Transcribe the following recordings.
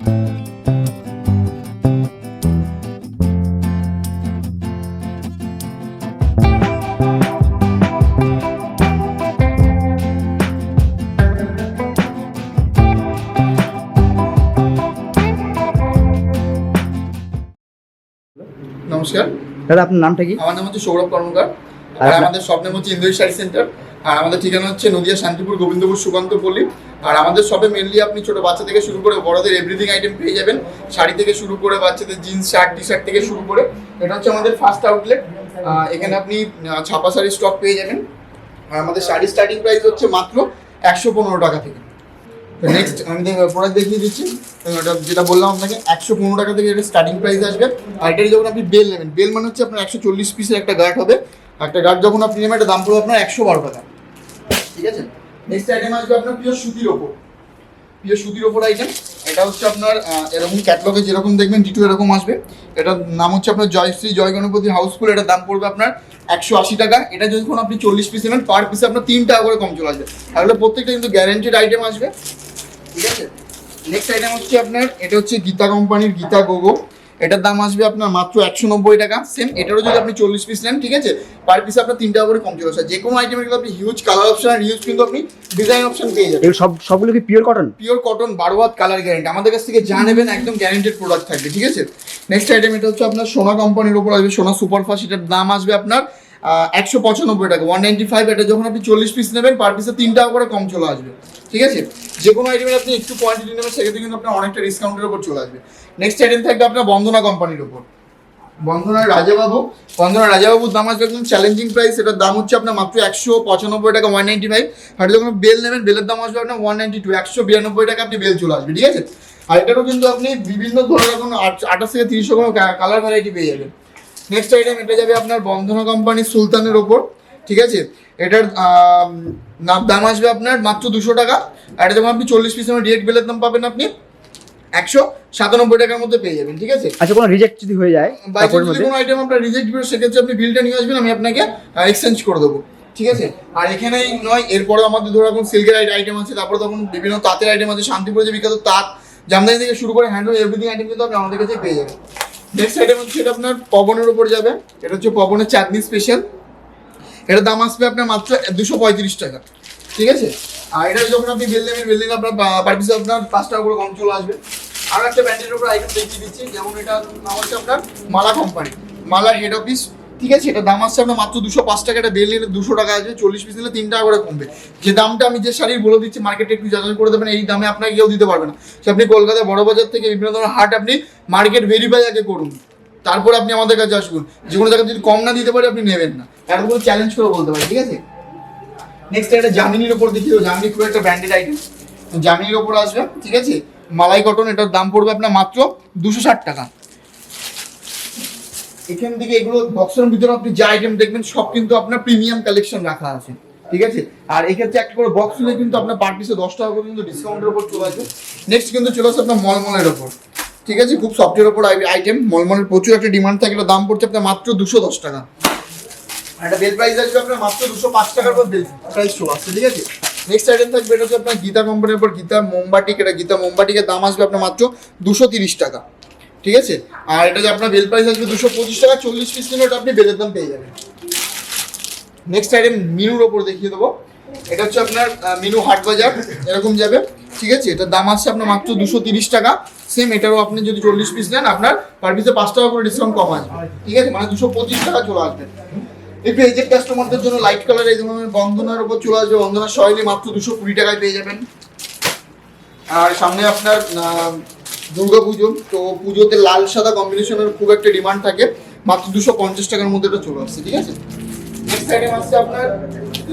নমস্কার দাদা, আপনার নামটা কি? আমার নাম হচ্ছে সৌরভ কর্মকার। আর আমাদের শপ নেম হচ্ছে ইন্দোর শাড়ি সেন্টার। আর আমাদের ঠিকানা হচ্ছে নদিয়া শান্তিপুর গোবিন্দপুর সুকান্তপল্লী। আর আমাদের শপে মেনলি আপনি ছোট বাচ্চা থেকে শুরু করে বড়দের এভরিথিং আইটেম পেয়ে যাবেন। শাড়ি থেকে শুরু করে বাচ্চাদের জিন্স শার্ট টি শার্ট থেকে শুরু করে। এটা হচ্ছে আমাদের ফার্স্ট আউটলেট। এখানে আপনি ছাপা শাড়ির স্টক পেয়ে যাবেন। আর আমাদের শাড়ির স্টার্টিং প্রাইস হচ্ছে মাত্র 115 টাকা থেকে। তো নেক্সট আমি প্রোডাক্ট দেখিয়ে দিচ্ছি। এটা যেটা বললাম আপনাকে 115 টাকা থেকে এটা স্টার্টিং প্রাইস আসবে। আর এটার যখন আপনি বেল নেবেন, বেল মানে হচ্ছে আপনার 140 পিসের একটা গার্ড হবে। একটা গার্ড যখন আপনি নেবেন এটা দাম পড়বে আপনার 112 টাকা। ঠিক আছে। নেক্সট আইটেম আসবে আপনার পিওর সুতির ওপর। পিওর সুতির ওপর আইটেম এটা হচ্ছে আপনার এরকম ক্যাটলগে যেরকম দেখবেন ডিটু এরকম আসবে। এটার নাম হচ্ছে আপনার জয়শ্রী জয় গণপতি হাউসফুল। এটার দাম পড়বে আপনার 180 টাকা। এটা যখন আপনি 40 পিস নেবেন পার পিসে আপনার 3 টাকা করে কম চলে আসবে। তাহলে প্রত্যেকটা কিন্তু গ্যারান্টিড আইটেম আসবে। ঠিক আছে। নেক্সট আইটেম হচ্ছে আপনার এটা হচ্ছে গীতা কোম্পানির গীতা গোগো। এটার দাম আসবে আপনার মাত্র 190 টাকা। সেম এটারও যদি আপনি 40 পিস নেন, ঠিক আছে, পার পিসে আপনার 3 টাকা করে কম চলে আসে। যে কোনো আইটেমের কিন্তু আপনি হিউজ কালার অপশন আর হিউজ কিন্তু আপনি ডিজাইন অপশন পেয়ে যাবেন। এগুলো সবগুলো কি পিওর কটন? পিওর কটন, 12 হাত কালার গ্যারান্টি। আমাদের কাছ থেকে যা নেবেন একদম গ্যারান্টেড প্রোডাক্ট থাকবে। ঠিক আছে। নেক্সট আইটেম এটা হচ্ছে আপনার সোনা কোম্পানির উপর আসবে, সোনা সুপারফাস্ট। এটার দাম আসবে আপনার 195 টাকা, 195। এটা যখন আপনি 40 পিস নেবেন পার পিসে 3 টাকা করে কম চলে আসবে। ঠিক আছে। যে কোনো আইটেমের আপনি একটু কোয়ান্টিটি নেবেন সেক্ষেত্রে কিন্তু আপনার অনেকটা ডিসকাউন্টের উপর চলে আসবে। নেক্সট আইটেম থাকবে আপনার বন্দনা কোম্পানির উপর, বন্দনার রাজাবাবু। বন্দনার রাজাবাবুর দাম আসবে একদম চ্যালেঞ্জিং প্রাইস। এটার দাম হচ্ছে আপনার মাত্র 195 টাকা, 195। আর যখন বেল নেবেন বেলের দাম আসবে আপনার 192, 192 টাকা আপনি বেল চলে আসবে। ঠিক আছে। আর এটারও কিন্তু আপনি বিভিন্ন ধরনের এখন 28 থেকে 30 রকম কালার ভ্যারাইটি পেয়ে যাবেন। নেক্সট আইটেম এটা যাবে আপনার বন্ধনা কোম্পানির সুলতানের ওপর। ঠিক আছে। এটার দাম আসবে আপনার মাত্র 200 টাকা। আর এটা যখন আপনি 40 পিস ডিরেক্ট বেলের দাম পাবেন আপনি 197 টাকার মধ্যে পেয়ে যাবেন। ঠিক আছে। আচ্ছা, কোনো রিজেক্ট যদি হয়ে যায়, যদি কোনো আইটেম আপনার রিজেক্ট হবে সেক্ষেত্রে আপনি বিলটা নিয়ে আসবেন, আমি আপনাকে এক্সচেঞ্জ করে দেবো। ঠিক আছে। আর এখানেই নয়, এরপরে আমাদের ধরো এখন সিল্কের আইটেম আছে, তারপরে তখন বিভিন্ন তাঁতের আইটেম আছে। শান্তিপুরে যে বিখ্যাত তাঁত, জামদানি থেকে শুরু করে হ্যান্ডলুম এভরিথিং আইটেম কিন্তু আপনি আমাদের কাছে পেয়ে যাবেন। নেক্সট আইটেম হচ্ছে এটা আপনার পবনের উপর যাবে। এটা হচ্ছে পবনের চাঁদনি স্পেশাল। এটার দাম আসবে আপনার মাত্র 235 টাকা। ঠিক আছে। আর এটা যখন আপনি বেল নেবেন, বেল নিলে আপনার পার পিসে আপনার 5 টাকা করে কম চলে আসবে। আর একটা ব্র্যান্ডের উপর আইটেম দেখিয়ে দিচ্ছি, যেমন এটা নাম হচ্ছে আপনার মালা কোম্পানি, মালার হেড অফিস। ঠিক আছে। এটা দাম আসছে আপনার মাত্র 205 টাকা। এটা বেল নিলে 200 টাকা আসবে, 40 পিস নিলে 3 টাকা করে কমবে। যে দামটা আমি যে শাড়ির বলে দিচ্ছি মার্কেটে একটু যাচাই করে দেবেন, এই দামে আপনাকে কেউ দিতে পারবে না। সে আপনি কলকাতায় বড় বাজার থেকে বিভিন্ন ধরনের হাট আপনি মার্কেট ভেরিফাই আগে করুন, তারপর আপনি আমাদের কাছে আসুন। যে কোনো জায়গায় যদি কম না দিতে পারে আপনি নেবেন না, এরকম কোনো চ্যালেঞ্জ করে বলতে পারি। ঠিক আছে। নেক্সট এটা জামিনীর ওপর দেখিয়ে, জামিনী খুব একটা ব্র্যান্ডেড আইটেম, জামিনীর ওপর আসবে। ঠিক আছে। মালাই কটন। এটার দাম পড়বে আপনার মাত্র 260 টাকা। এখান থেকে এগুলো বক্সের ভিতরে আপনি যা আইটেম দেখবেন সব কিন্তু আপনার প্রিমিয়াম কালেকশন রাখা আছে। ঠিক আছে। আর এক্ষেত্রে একটা করে বক্স নিলে কিন্তু আপনার পার পিসে 10 টাকা করে কিন্তু ডিসকাউন্টের উপর চলে আসবে। নেক্সট কিন্তু চলে আসছে আপনার মলমলের ওপর। ঠিক আছে। খুব সফটের ওপর আইটেম, মলমলের প্রচুর একটা ডিমান্ড থাকে। এটার দাম পড়ছে আপনার মাত্র 210 টাকা। একটা বেল প্রাইস আসবে আপনার মাত্র 205 টাকার পর বেল প্রাইস চলে আসছে। ঠিক আছে। নেক্সট আইটেম থাকবে এটা হচ্ছে আপনার গীতা কোম্পানির উপর গীতা মোমবাটিক। এটা গীতা মোমবাটিকের দাম আসবে আপনার মাত্র 230 টাকা। ঠিক আছে। আর এটা যে আপনার বেল প্রাইস আসবে 225 টাকা, 40 পিস নিলে ওটা আপনি বেলের দাম পেয়ে যাবেন। নেক্সট আইটেম মিনুর ওপর দেখিয়ে দেবো। এটা হচ্ছে আপনার মিনু হাট বাজার এরকম যাবে। ঠিক আছে। এটার দাম আসছে আপনার মাত্র 230 টাকা। সেম এটারও আপনি যদি 40 পিস নেন আপনার পার পিসে 5 টাকা করে ডিসকাউন্ট কম আসবে। ঠিক আছে। মানে 225 টাকা চলে আসবে। একটু এজেড কাস্টমারদের জন্য লাইট কালার এই ধরনের বন্ধনার উপর চলে আসবে। বন্ধনার শৈলী মাত্র 220 টাকায় পেয়ে যাবেন। আর সামনে আপনার দুর্গা পুজো, তো পুজোতে লাল সাদা কম্বিনেশনের খুব একটা ডিমান্ড থাকে। মাত্র 250 টাকার মধ্যে এটা চলে আসছে। ঠিক আছে। নেক্সট আইটেম আসছে আপনার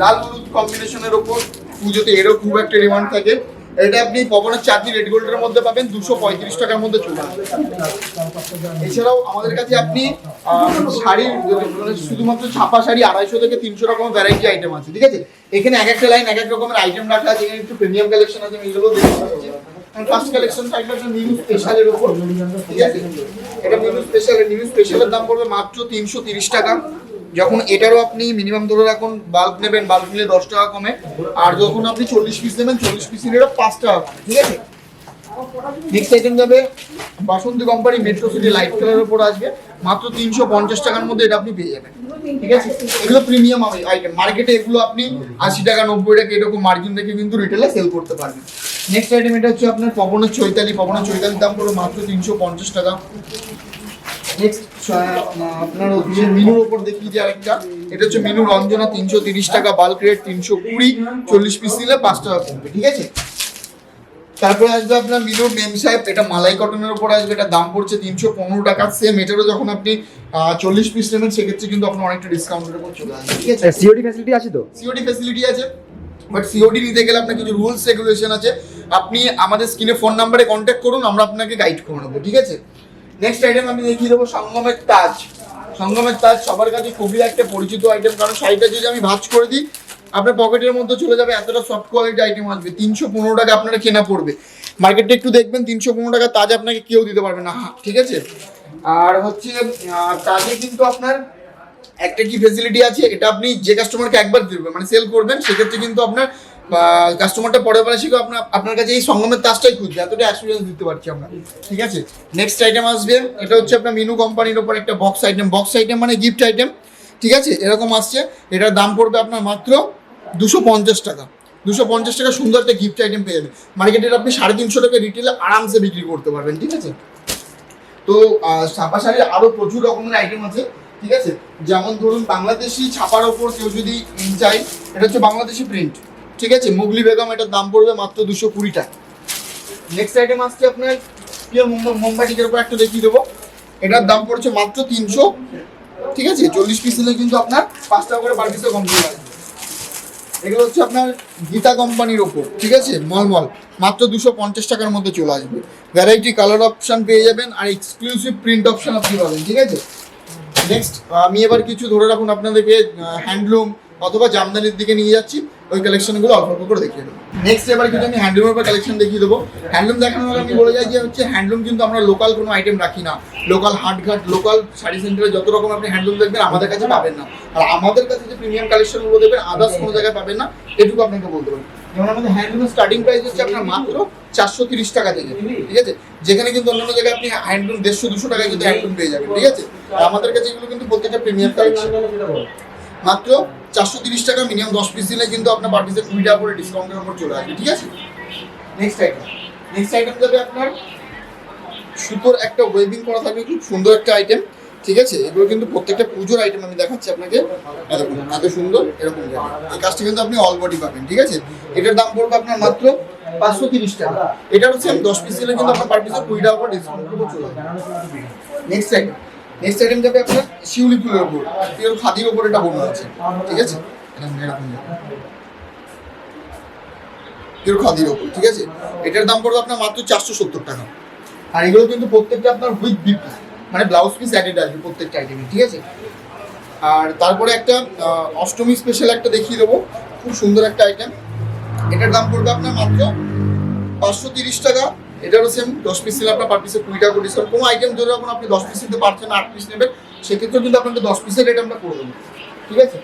লাল হলুদ কম্বিনেশনের ওপর, পুজোতে এরও খুব একটা ডিমান্ড থাকে। এটা আপনি পবনের চাঁদনি রেড গোল্ডের মধ্যে পাবেন 235 টাকার মধ্যে চলে আসবে। এছাড়াও আমাদের কাছে আপনি শাড়ির মানে শুধুমাত্র ছাপা শাড়ি 250 থেকে 300 রকমের ভ্যারাইটি আইটেম আছে। ঠিক আছে। এখানে এক একটা লাইন এক এক রকমের আইটেম রাখা আছে। এখানে একটু প্রিমিয়াম কালেকশন আছে, এগুলো দেখতে পাচ্ছি। ফার্স্ট কালেকশন থাকবে একটা নিউ স্পেশালের উপর। ঠিক আছে। এটা নিউ স্পেশালের দাম পড়বে মাত্র 330 টাকা। যখন এটারও আপনি মিনিমাম ধরে রাখুন বাল্ব নেবেন, বাল্ব নিলে 10 টাকা কমে। আর যখন আপনি 40 পিস নেবেন, 40 পিস নিলে 5 টাকা কমে। ঠিক আছে। নেক্সট আইটেম যাবে বাসন্তী কোম্পানি মেট্রো সিটি লাইট কালারের উপর আসবে, মাত্র 350 টাকার মধ্যে এটা আপনি পেয়ে যাবেন। ঠিক আছে, এগুলো প্রিমিয়াম আইটেম, মার্কেটে এগুলো আপনি 80 টাকা 90 টাকা এরকম মার্জিন রেখে কিন্তু রিটেলে সেল করতে পারবেন। নেক্সট আইটেম এটা হচ্ছে আপনার পবনের চৈতালির দাম পড়বে মাত্র 350 টাকা। নেক্সট আপনার হচ্ছে মিনুর ওপর দেখি যে আরেকটা, এটা হচ্ছে মিনু রঞ্জনা 330 টাকা, বাল্ক রেট 320, 40 পিস নিলে 5 টাকা কমবে। ঠিক আছে, তারপরে আসবে আপনার মিনুর মেম সাহেব, এটা মালাই কটনের উপর আসবে, এটা দাম পড়ছে 315 টাকা। সেম এটারও যখন আপনি 40 পিস নেবেন সেক্ষেত্রে কিন্তু আপনার অনেকটা ডিসকাউন্টের উপর চলে আসবে। ঠিক আছে, সিওডি ফ্যাসিলিটি আছে তো? সিওডি ফ্যাসিলিটি আছে, বাট সিওডি নিতে গেলে আপনার কিছু রুলস রেগুলেশন আছে। আপনি আমাদের স্ক্রিনে ফোন নাম্বারে কন্ট্যাক্ট করুন, আমরা আপনাকে গাইড করে নেবো। ঠিক আছে, নেক্সট আইটেম আমি দেখিয়ে দেবো সঙ্গমের তাজ। সঙ্গমের তাজ সবার কাছে খুবই একটা পরিচিত আইটেম, কারণ শাড়িটা যদি আমি ভাঁজ করে দিই আপনার পকেটের মধ্যে চলে যাবে, এতটা সফট কোয়ালিটি আইটেম আসবে। 315 টাকা আপনারা কেনা পড়বে, মার্কেটে একটু দেখবেন 315 টাকা তাজ আপনাকে কেউ দিতে পারবে না। ঠিক আছে, আর হচ্ছে তাজে কিন্তু আপনার একটা কি ফেসিলিটি আছে, এটা আপনি যে কাস্টমারকে একবার দেবেন মানে সেল করবেন সেক্ষেত্রে কিন্তু আপনার কাস্টমারটা পরের বার শিখে আপনার কাছে এই সঙ্গমের তাজটাই খুঁজছে, এতটা অ্যাসুরেন্স দিতে পারছি আমরা। ঠিক আছে, নেক্সট আইটেম আসবে, এটা হচ্ছে আপনার মিনু কোম্পানির ওপর একটা বক্স আইটেম মানে গিফট আইটেম। ঠিক আছে, এরকম আসছে, এটার দাম পড়বে আপনার মাত্র 250 টাকা। 250 টাকা সুন্দর একটা গিফট আইটেম পেয়ে যাবেন, মার্কেটের আপনি 350 টাকা রিটেলে আরামসে বিক্রি করতে পারবেন। ঠিক আছে, তো ছাপা শাড়ির আরও প্রচুর রকমের আইটেম আছে। ঠিক আছে, যেমন ধরুন বাংলাদেশি ছাপার ওপর কেউ যদি চাই, এটা হচ্ছে বাংলাদেশি প্রিন্ট। ঠিক আছে, মুগলি বেগম, এটার দাম পড়বে মাত্র 220 টাকা। নেক্সট আইটেম আসছে আপনার পিওর মোমবাটিকের উপর একটা দেখিয়ে দেবো, এটার দাম পড়ছে মাত্র 300। ঠিক আছে, 40 পিস নিলে কিন্তু আপনার 5 টাকা করে পার পিসে কম দিয়ে আসবে। এগুলো হচ্ছে আপনার গীতা কোম্পানির ওপর। ঠিক আছে, মলমল মাত্র 250 টাকার মধ্যে চলে আসবে, ভ্যারাইটি কালার অপশান পেয়ে যাবেন আর এক্সক্লুসিভ প্রিন্ট অপশান আপনি পাবেন। ঠিক আছে, নেক্সট আমি এবার কিছু ধরে রাখুন আপনাদেরকে হ্যান্ডলুম অথবা জামদানির দিকে নিয়ে যাচ্ছি, ওই কালেকশনগুলো অল্প অল্প করে দেখিয়ে দেবো। নেক্সট এবার কিন্তু আমি হ্যান্ডলুমের উপর কালেকশন দেখিয়ে দেবো। হ্যান্ডলুম দেখানোর আগে আমি বলে যাই যে হচ্ছে হ্যান্ডলুম কিন্তু আমরা লোকাল কোনো আইটেম রাখি না, লোকাল হাটঘাট লোকাল শাড়ি সেন্টারে যত রকম আপনি হ্যান্ডলুম দেখবেন আমাদের কাছে পাবেন না, আর আমাদের কাছে যে প্রিমিয়াম কালেকশনগুলো দেবেন আদার্স কোনো জায়গায় পাবেন না, এটুকু আপনাকে বলতে পারি। যেমন আমাদের হ্যান্ডলুমের স্টার্টিং প্রাইস হচ্ছে আপনার মাত্র 430 টাকা থেকে। ঠিক আছে, যেখানে কিন্তু অন্যান্য জায়গায় আপনি হ্যান্ডলুম 150-200 টাকায় কিন্তু হ্যান্ডলুম পেয়ে যাবেন। ঠিক আছে, আর আমাদের কাছে এগুলো কিন্তু প্রত্যেকটা প্রিমিয়াম কালেকশন, মাত্র 430 টাকা, মিনিমাম 10 পিস দিলে কিন্তু আপনার পার পিসে 20 টাকা করে ডিসকাউন্টের উপর চলে আসবে। ঠিক আছে, নেক্সট আইটেম যাবে আপনার সুতোর একটা ওয়েভিং করা থাকবে, খুব সুন্দর একটা আইটেম। ঠিক আছে, এগুলো কিন্তু প্রত্যেকটা পুজোর আইটেম আমি দেখাচ্ছি আপনাকে, এত সুন্দর এরকম এই কাজটা কিন্তু আপনি অল বডি পাবেন। ঠিক আছে, এটার দাম পড়বে আপনার মাত্র 530 টাকা। এটারও সেম 10 পিস দিলে কিন্তু আপনার পার পিসে 20 টাকা করে ডিসকাউন্টের উপর চলে আসবে। নেক্সট আইটেম যাবে আপনার শিউলি ফুলের উপর, পিওর খাদির উপর এটা বোনা আছে। ঠিক আছে, পিওর খাদির উপর। ঠিক আছে, এটার দাম পড়বে আপনার মাত্র 470 টাকা, আর এগুলো কিন্তু প্রত্যেকটা আপনার উইথ বিপি মানে ব্লাউজ পিস অ্যাডেড আসবে প্রত্যেকটা আইটেমে। ঠিক আছে, আর তারপরে একটা অষ্টমী স্পেশাল একটা দেখিয়ে দেবো, খুব সুন্দর একটা আইটেম, এটার দাম পড়বে আপনার মাত্র 530 টাকা। এটারও সেম 10 পিস নিলে আপনার পার পিসে 20 টাকা করে ডিসকাউন্ট। কোনো আইটেম ধরে এখন আপনি 10 পিস নিতে পারছেন না, 8 পিস নেবেন সেক্ষেত্রেও কিন্তু আপনাকে 10 পিসের রেট আমরা করে দেবো। ঠিক আছে,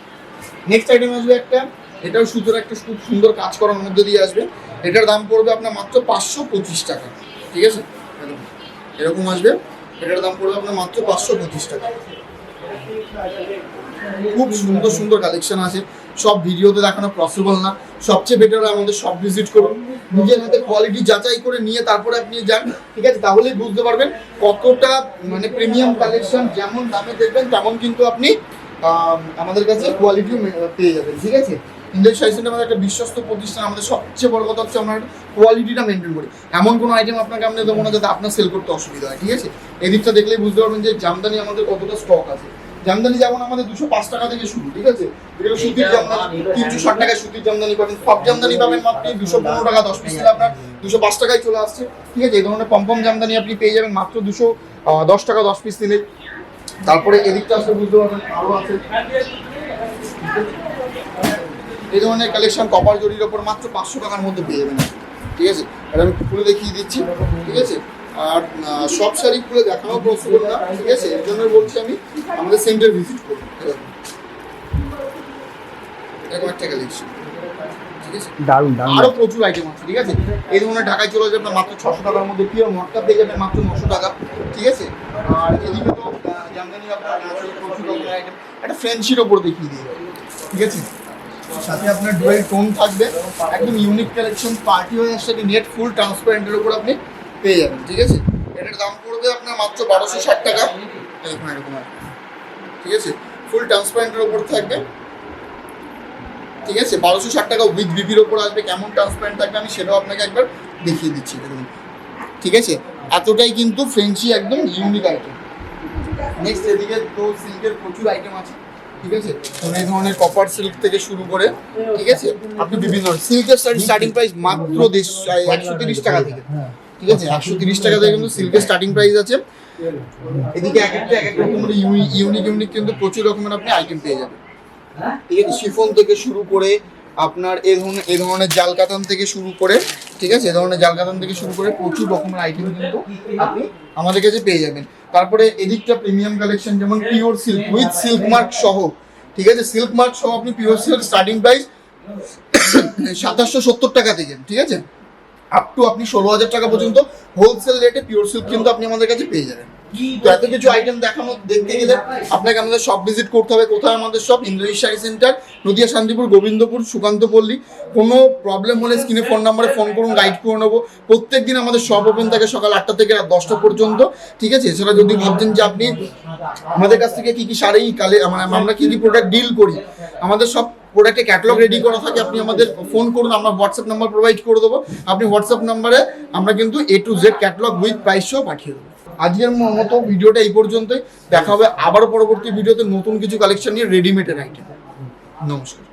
নেক্সট আইটেম আসবে একটা, এটাও সুতোর একটা খুব সুন্দর কাজ করার মধ্যে দিয়ে আসবে, এটার দাম পড়বে আপনার মাত্র 525 টাকা। ঠিক আছে, এরকম আসবে, এটার দাম পড়বে আপনার মাত্র 525 টাকা। খুব সুন্দর সুন্দর কালেকশন আছে, সব ভিডিওতে দেখানো পসিবল না, সবচেয়ে বেটার আমাদের সব ভিজিট করুন, নিজের হাতে কোয়ালিটি যাচাই করে নিয়ে তারপরে আপনি যান। ঠিক আছে, তাহলেই বুঝতে পারবেন কতটা মানে প্রিমিয়াম কালেকশন, যেমন দামে দেখবেন তেমন কিন্তু আপনি আমাদের কাছে কোয়ালিটিও পেয়ে যাবেন। ঠিক আছে, ইন্ডিয়ান শাড়ি সেন্টার আমাদের একটা বিশ্বস্ত প্রতিষ্ঠান, আমাদের সবচেয়ে বড় কথা হচ্ছে আমরা কোয়ালিটিটা মেনটেন করি, এমন কোনো আইটেম আপনাকে আমরা দেবো না যাতে আপনার সেল করতে অসুবিধা হয়। ঠিক আছে, এই দিকটা দেখলেই বুঝতে পারবেন যে জামদানি আমাদের কতটা স্টক আছে। জামদানি যেমন আমাদের 205 টাকা থেকে শুরু। ঠিক আছে, এগুলো সুতির জামদানি 360 টাকায় সুতির জামদানি পাবেন, সব জামদানি পাবেন মাত্র 215 টাকা, 10 পিস নিলে আপনার 205 টাকায় চলে আসছে। ঠিক আছে, এই ধরনের পম্পম জামদানি আপনি পেয়ে যাবেন মাত্র 210 টাকা 10 পিস নিলে। তারপরে এদিকটা আসলে বুঝতে পারবেন আরও আছে এই ধরনের কালেকশন, কপার জরির ওপর মাত্র 500 টাকার মধ্যে পেয়ে যাবেন। ঠিক আছে, আর আমি খুলে দেখিয়ে দিচ্ছি। ঠিক আছে, আর সব শাড়ি খুলে দেখানো পসিবল না। ঠিক আছে, এর জন্য বলছি আমি আমাদের সেন্টার ভিজিট করুন। এরকম একটা কালেকশন। ঠিক আছে দারুণ দারুণ। আরো প্রচুর আইটেম আছে, ঠিক আছে। এই ধরনের ঢাকায় চলে যাবে মাত্র 600 টাকার মধ্যে, পিওর মটকা পেয়ে যাবেন মাত্র 900 টাকা, ঠিক আছে। আর এদিকে তো জামদানি আপনার প্রচুর রকমের আইটেম, একটা ফ্রেঞ্চির ওপর দেখিয়ে দিয়ে, ঠিক আছে। সাথে আপনার ডুয়েল টোন থাকবে, একদম ইউনিক কালেকশন, পার্টি হয়ে আসছে নেট ফুল ট্রান্সপারেন্টের উপর আপনি পেয়ে যাবেন, ঠিক আছে। এটার দাম পড়বে আপনার মাত্র 1260 টাকা, এরকম এরকম, ঠিক আছে। ফুল ট্রান্সপারেন্টের উপর থাকবে, ঠিক আছে। 1260 টাকা উইথ বিপির ওপর আসবে। কেমন ট্রান্সপারেন্ট থাকবে আমি সেটাও আপনাকে একবার দেখিয়ে দিচ্ছি, দেখুন, ঠিক আছে। এতটাই কিন্তু ফ্রেঞ্চি একদম ইউনিক আইটেম। নেক্সট এদিকে তো সিল্কের প্রচুর আইটেম আছে, ঠিক আছে। তো এই ধরনের কপার সিল্ক থেকে শুরু করে, ঠিক আছে, আপনি বিভিন্ন সিল্কের স্টার্টিং প্রাইস মাত্র 130 টাকা থেকে, ঠিক আছে। 130 টাকা থেকে কিন্তু সিল্কের স্টার্টিং প্রাইস আছে। এদিকে এক একটা ইউনিক কিন্তু প্রচুর রকমের আপনি আইটেম পেয়ে যাবেন, ঠিক আছে। শিফন থেকে শুরু করে আপনার এই ধরনের জাল কাতান থেকে শুরু করে, ঠিক আছে, এই ধরনের জাল কাতান থেকে শুরু করে প্রচুর রকমের আইটেম কিন্তু আপনি আমাদের কাছে পেয়ে যাবেন। তারপরে এদিকটা প্রিমিয়াম কালেকশন, যেমন pure silk with silk mark সহ, ঠিক আছে। সিল্ক মার্ক সহ আপনি পিওর সিল্ক স্টার্টিং প্রাইস 2770 টাকা থেকে, ঠিক আছে, আপ টু আপনি 16,000 টাকা পর্যন্ত হোলসেল রেটে পিওর সিল্ক কিন্তু আপনি আমাদের কাছে পেয়ে যাবেন। তো এত কিছু আইটেম দেখতে গেলে আপনাকে আমাদের শপ ভিজিট করতে হবে। কোথায় আমাদের শপ? ইন্দ্রজিৎ শাড়ি সেন্টার, নদিয়া, শান্তিপুর, গোবিন্দপুর, সুকান্তপল্লী। কোনো প্রবলেম হলে স্ক্রিনে ফোন নাম্বারে ফোন করুন, গাইড করে নেবো। প্রত্যেকদিন আমাদের শপ ওপেন থাকে সকাল 8টা থেকে রাত 10টা পর্যন্ত, ঠিক আছে। এছাড়া যদি ভাবছেন যে আপনি আমাদের কাছ থেকে কি শাড়ি আমরা কি প্রোডাক্ট ডিল করি, আমাদের সব প্রোডাক্টের ক্যাটালগ রেডি করা থাকে। আপনি আমাদের ফোন করুন, আমরা হোয়াটসঅ্যাপ নাম্বার প্রোভাইড করে দেবো। আপনি হোয়াটসঅ্যাপ নাম্বারে আমরা কিন্তু A to Z catalogue with price সহ পাঠিয়ে দেবো। আজকের মতো ভিডিওটা এই পর্যন্তই। দেখা হবে আবারও পরবর্তী ভিডিওতে নতুন কিছু কালেকশন নিয়ে, রেডিমেডের আইটেম। নমস্কার।